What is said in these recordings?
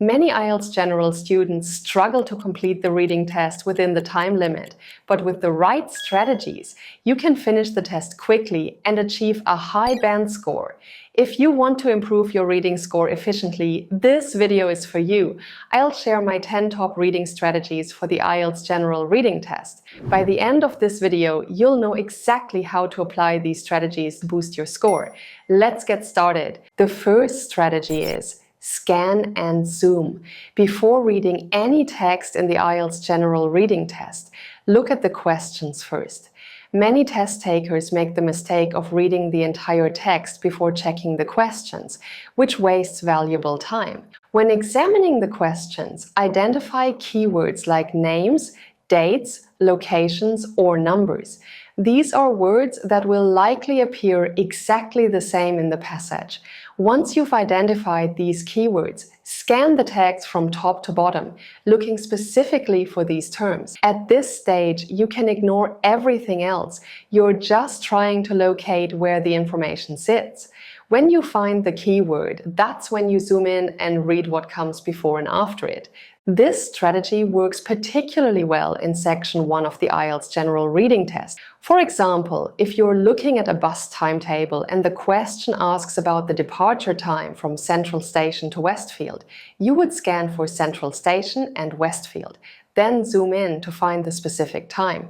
Many IELTS General students struggle to complete the reading test within the time limit, but with the right strategies, you can finish the test quickly and achieve a high band score. If you want to improve your reading score efficiently, this video is for you. I'll share my 10 top reading strategies for the IELTS General Reading test. By the end of this video, you'll know exactly how to apply these strategies to boost your score. Let's get started. The first strategy is scan and zoom. Before reading any text in the IELTS General Reading test, look at the questions first. Many test takers make the mistake of reading the entire text before checking the questions, which wastes valuable time. When examining the questions, identify keywords like names, dates, locations, or numbers. These are words that will likely appear exactly the same in the passage. Once you've identified these keywords, scan the text from top to bottom, looking specifically for these terms. At this stage, you can ignore everything else. You're just trying to locate where the information sits. When you find the keyword, that's when you zoom in and read what comes before and after it. This strategy works particularly well in section 1 of the IELTS General Reading test. For example, if you're looking at a bus timetable and the question asks about the departure time from Central Station to Westfield, you would scan for Central Station and Westfield, then zoom in to find the specific time.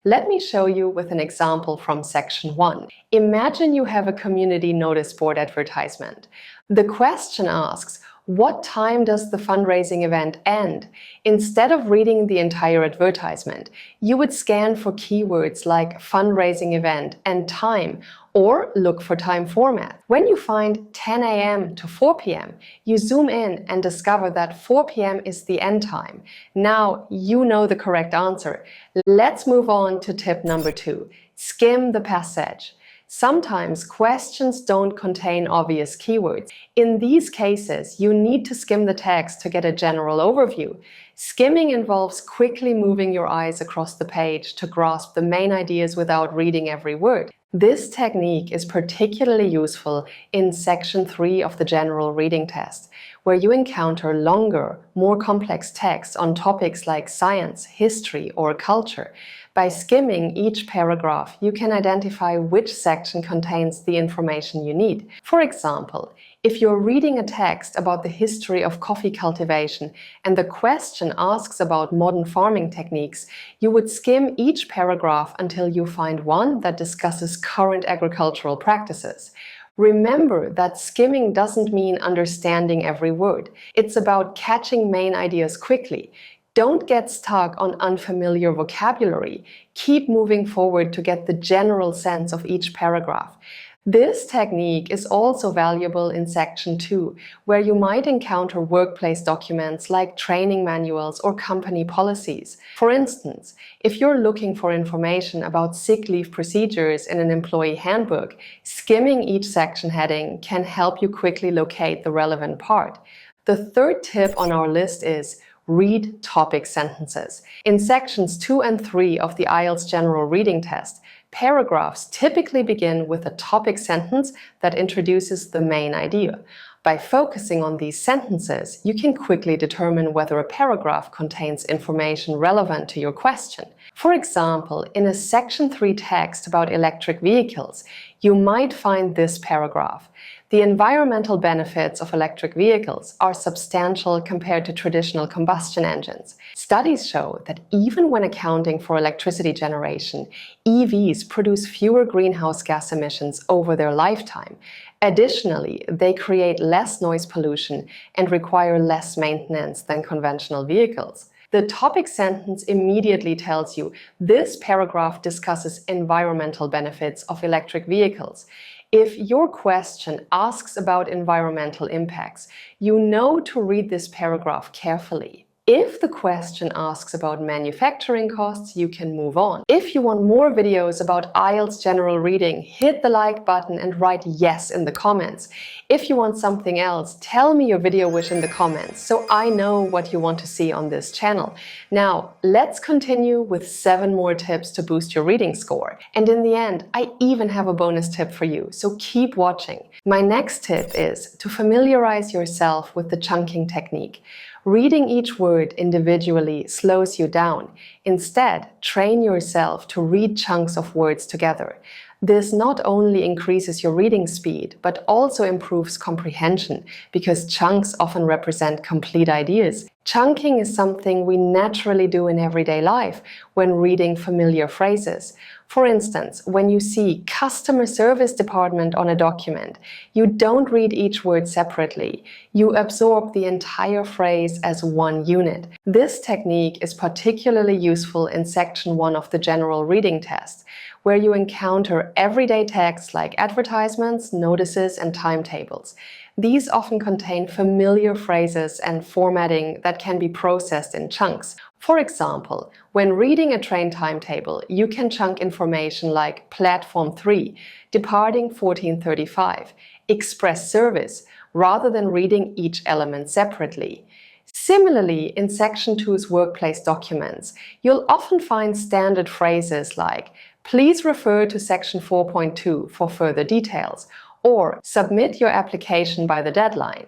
Let me show you with an example from section 1. Imagine you have a community notice board advertisement. The question asks, what time does the fundraising event end? Instead of reading the entire advertisement, you would scan for keywords like fundraising event and time, or look for time format. When you find 10 a.m. to 4 p.m., you zoom in and discover that 4 p.m. is the end time. Now you know the correct answer. Let's move on to tip number 2. Skim the passage. Sometimes questions don't contain obvious keywords. In these cases, you need to skim the text to get a general overview. Skimming involves quickly moving your eyes across the page to grasp the main ideas without reading every word. This technique is particularly useful in section 3 of the General Reading test, where you encounter longer, more complex texts on topics like science, history, or culture. By skimming each paragraph, you can identify which section contains the information you need. For example, if you're reading a text about the history of coffee cultivation and the question asks about modern farming techniques, you would skim each paragraph until you find one that discusses current agricultural practices. Remember that skimming doesn't mean understanding every word. It's about catching main ideas quickly. Don't get stuck on unfamiliar vocabulary. Keep moving forward to get the general sense of each paragraph. This technique is also valuable in section 2, where you might encounter workplace documents like training manuals or company policies. For instance, if you're looking for information about sick leave procedures in an employee handbook, skimming each section heading can help you quickly locate the relevant part. The third tip on our list is read topic sentences. In sections 2 and 3 of the IELTS General Reading test, paragraphs typically begin with a topic sentence that introduces the main idea. By focusing on these sentences, you can quickly determine whether a paragraph contains information relevant to your question. For example, in a section 3 text about electric vehicles, you might find this paragraph. The environmental benefits of electric vehicles are substantial compared to traditional combustion engines. Studies show that even when accounting for electricity generation, EVs produce fewer greenhouse gas emissions over their lifetime. Additionally, they create less noise pollution and require less maintenance than conventional vehicles. The topic sentence immediately tells you this paragraph discusses environmental benefits of electric vehicles. If your question asks about environmental impacts, you know to read this paragraph carefully. If the question asks about manufacturing costs, you can move on. If you want more videos about IELTS General Reading, hit the like button and write yes in the comments. If you want something else, tell me your video wish in the comments so I know what you want to see on this channel. Now, let's continue with 7 more tips to boost your reading score. And in the end, I even have a bonus tip for you, so keep watching. My next tip is to familiarize yourself with the chunking technique. Reading each word individually slows you down. Instead, train yourself to read chunks of words together. This not only increases your reading speed, but also improves comprehension, because chunks often represent complete ideas. Chunking is something we naturally do in everyday life when reading familiar phrases. For instance, when you see customer service department on a document, you don't read each word separately. You absorb the entire phrase as one unit. This technique is particularly useful in section 1 of the general reading test, where you encounter everyday texts like advertisements, notices, and timetables. These often contain familiar phrases and formatting that can be processed in chunks. For example, when reading a train timetable, you can chunk information like Platform 3, departing 14:35, express service, rather than reading each element separately. Similarly, in Section 2's workplace documents, you'll often find standard phrases like "Please refer to Section 4.2 for further details," or "Submit your application by the deadline."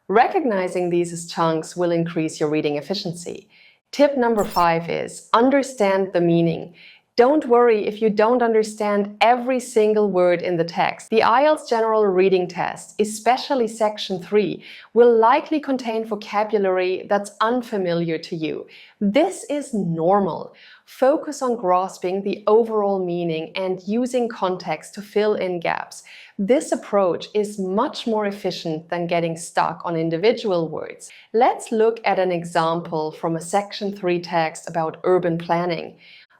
Recognizing these as chunks will increase your reading efficiency. Tip number 5 is understand the meaning. Don't worry if you don't understand every single word in the text. The IELTS General Reading test, especially Section 3, will likely contain vocabulary that's unfamiliar to you. This is normal. Focus on grasping the overall meaning and using context to fill in gaps. This approach is much more efficient than getting stuck on individual words. Let's look at an example from a Section 3 text about urban planning.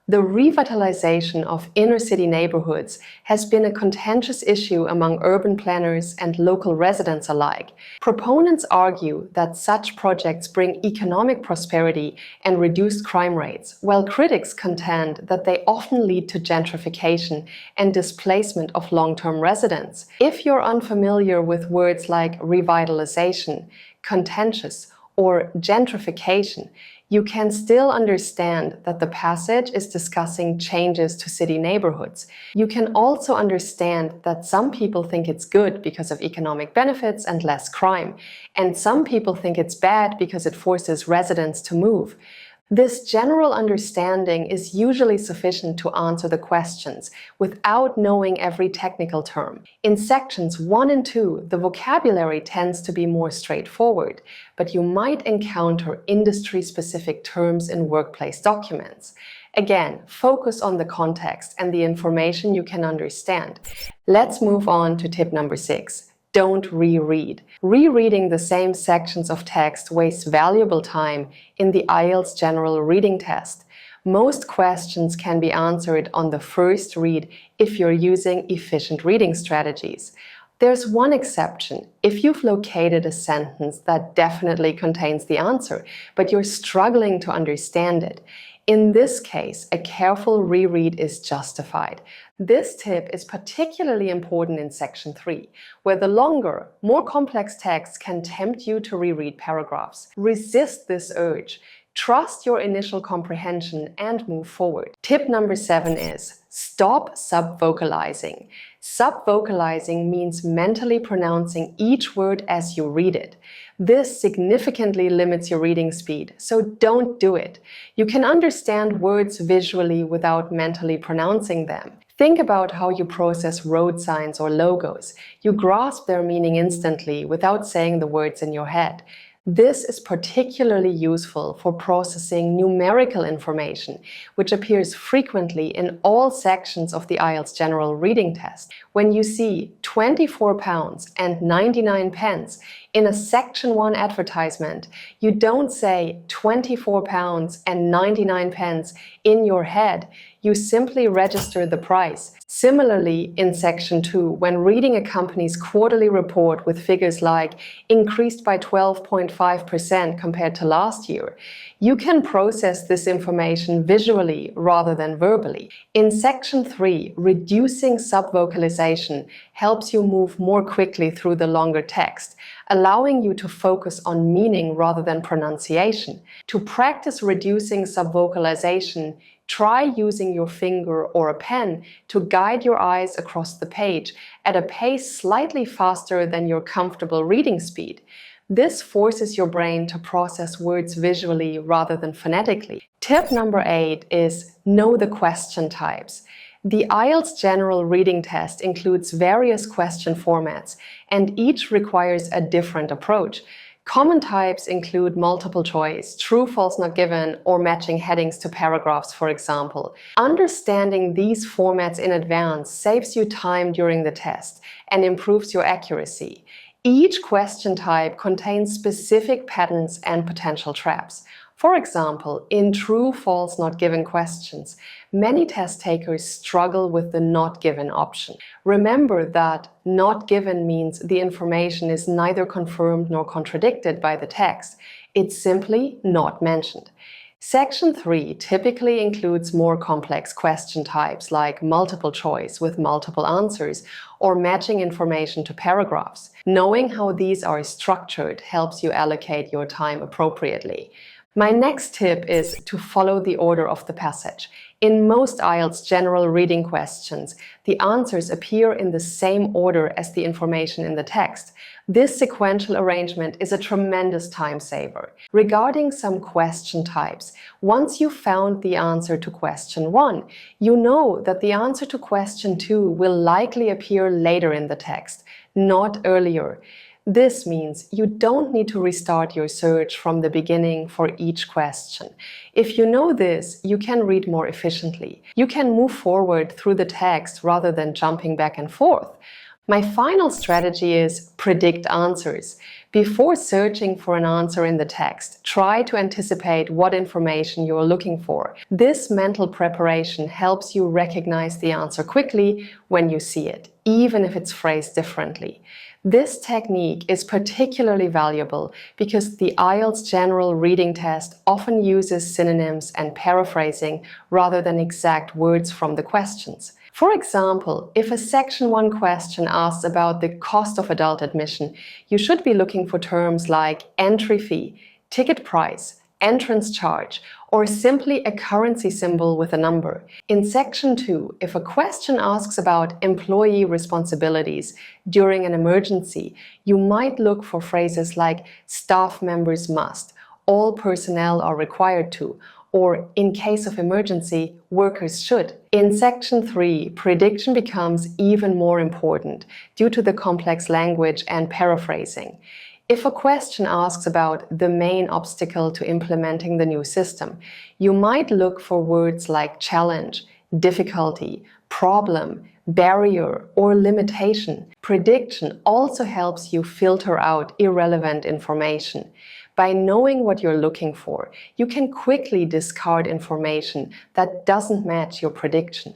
The revitalization of inner-city neighborhoods has been a contentious issue among urban planners and local residents alike. Proponents argue that such projects bring economic prosperity and reduced crime rates, while critics contend that they often lead to gentrification and displacement of long-term residents. If you're unfamiliar with words like revitalization, contentious, or gentrification, you can still understand that the passage is discussing changes to city neighborhoods. You can also understand that some people think it's good because of economic benefits and less crime, and some people think it's bad because it forces residents to move. This general understanding is usually sufficient to answer the questions without knowing every technical term. In sections 1 and 2, the vocabulary tends to be more straightforward, but you might encounter industry-specific terms in workplace documents. Again, focus on the context and the information you can understand. Let's move on to tip number 6. Don't reread. Rereading the same sections of text wastes valuable time in the IELTS General Reading test. Most questions can be answered on the first read if you're using efficient reading strategies. There's one exception: if you've located a sentence that definitely contains the answer, but you're struggling to understand it. In this case, a careful reread is justified. This tip is particularly important in Section 3, where the longer, more complex text can tempt you to reread paragraphs. Resist this urge. Trust your initial comprehension and move forward. Tip number 7 is stop subvocalizing. Subvocalizing means mentally pronouncing each word as you read it. This significantly limits your reading speed, so don't do it. You can understand words visually without mentally pronouncing them. Think about how you process road signs or logos. You grasp their meaning instantly without saying the words in your head. This is particularly useful for processing numerical information, which appears frequently in all sections of the IELTS General Reading test. When you see £24 and 99 pence, In a Section 1 advertisement, you don't say £24 and 99 pence in your head, you simply register the price. Similarly, in Section 2, when reading a company's quarterly report with figures like increased by 12.5% compared to last year, you can process this information visually rather than verbally. In Section 3, reducing subvocalization helps you move more quickly through the longer text, allowing you to focus on meaning rather than pronunciation. To practice reducing subvocalization, try using your finger or a pen to guide your eyes across the page at a pace slightly faster than your comfortable reading speed. This forces your brain to process words visually rather than phonetically. Tip number 8 is know the question types. The IELTS General Reading test includes various question formats, and each requires a different approach. Common types include multiple choice, true, false, not given, or matching headings to paragraphs, for example. Understanding these formats in advance saves you time during the test and improves your accuracy. Each question type contains specific patterns and potential traps. For example, in true, false, not given questions, many test takers struggle with the not given option. Remember that not given means the information is neither confirmed nor contradicted by the text. It's simply not mentioned. Section 3 typically includes more complex question types like multiple choice with multiple answers or matching information to paragraphs. Knowing how these are structured helps you allocate your time appropriately. My next tip is to follow the order of the passage. In most IELTS General Reading questions, the answers appear in the same order as the information in the text. This sequential arrangement is a tremendous time saver. Regarding some question types, once you've found the answer to question 1, you know that the answer to question 2 will likely appear later in the text, not earlier. This means you don't need to restart your search from the beginning for each question. If you know this, you can read more efficiently. You can move forward through the text rather than jumping back and forth. My final strategy is predict answers. Before searching for an answer in the text, try to anticipate what information you are looking for. This mental preparation helps you recognize the answer quickly when you see it, even if it's phrased differently. This technique is particularly valuable because the IELTS General Reading test often uses synonyms and paraphrasing rather than exact words from the questions. For example, if a Section 1 question asks about the cost of adult admission, you should be looking for terms like entry fee, ticket price, entrance charge, or simply a currency symbol with a number. In Section 2, if a question asks about employee responsibilities during an emergency, you might look for phrases like staff members must, all personnel are required to, or in case of emergency, workers should. In Section 3, prediction becomes even more important due to the complex language and paraphrasing. If a question asks about the main obstacle to implementing the new system, you might look for words like challenge, difficulty, problem, barrier, or limitation. Prediction also helps you filter out irrelevant information. By knowing what you're looking for, you can quickly discard information that doesn't match your prediction.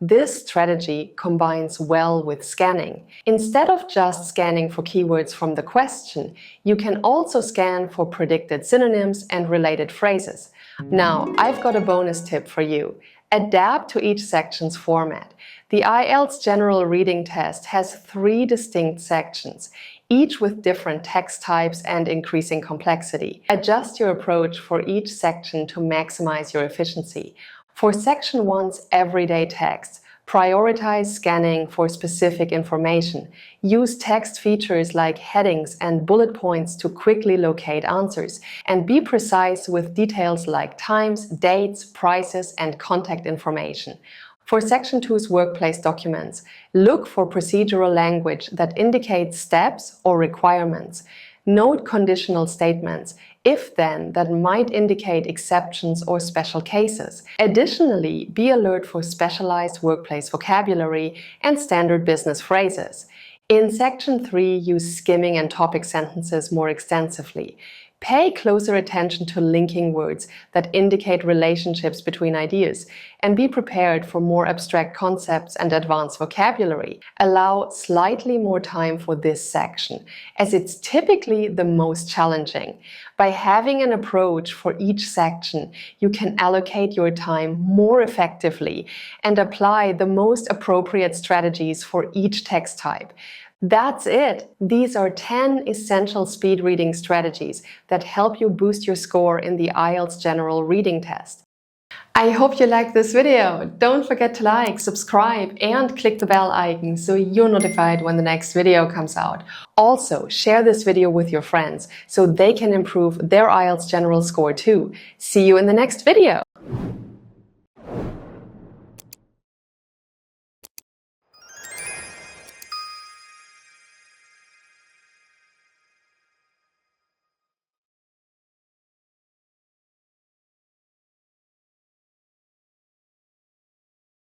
This strategy combines well with scanning. Instead of just scanning for keywords from the question, you can also scan for predicted synonyms and related phrases. Now, I've got a bonus tip for you. Adapt to each section's format. The IELTS General Reading test has 3 distinct sections, each with different text types and increasing complexity. Adjust your approach for each section to maximize your efficiency. For Section 1's everyday text, prioritize scanning for specific information. Use text features like headings and bullet points to quickly locate answers, and be precise with details like times, dates, prices, and contact information. For Section 2's workplace documents, look for procedural language that indicates steps or requirements. Note conditional statements, if-then, that might indicate exceptions or special cases. Additionally, be alert for specialized workplace vocabulary and standard business phrases. In Section 3, use skimming and topic sentences more extensively. Pay closer attention to linking words that indicate relationships between ideas, and be prepared for more abstract concepts and advanced vocabulary. Allow slightly more time for this section, as it's typically the most challenging. By having an approach for each section, you can allocate your time more effectively and apply the most appropriate strategies for each text type. That's it! These are 10 essential speed reading strategies that help you boost your score in the IELTS General Reading test. I hope you liked this video. Don't forget to like, subscribe, and click the bell icon so you're notified when the next video comes out. Also, share this video with your friends so they can improve their IELTS General score too. See you in the next video!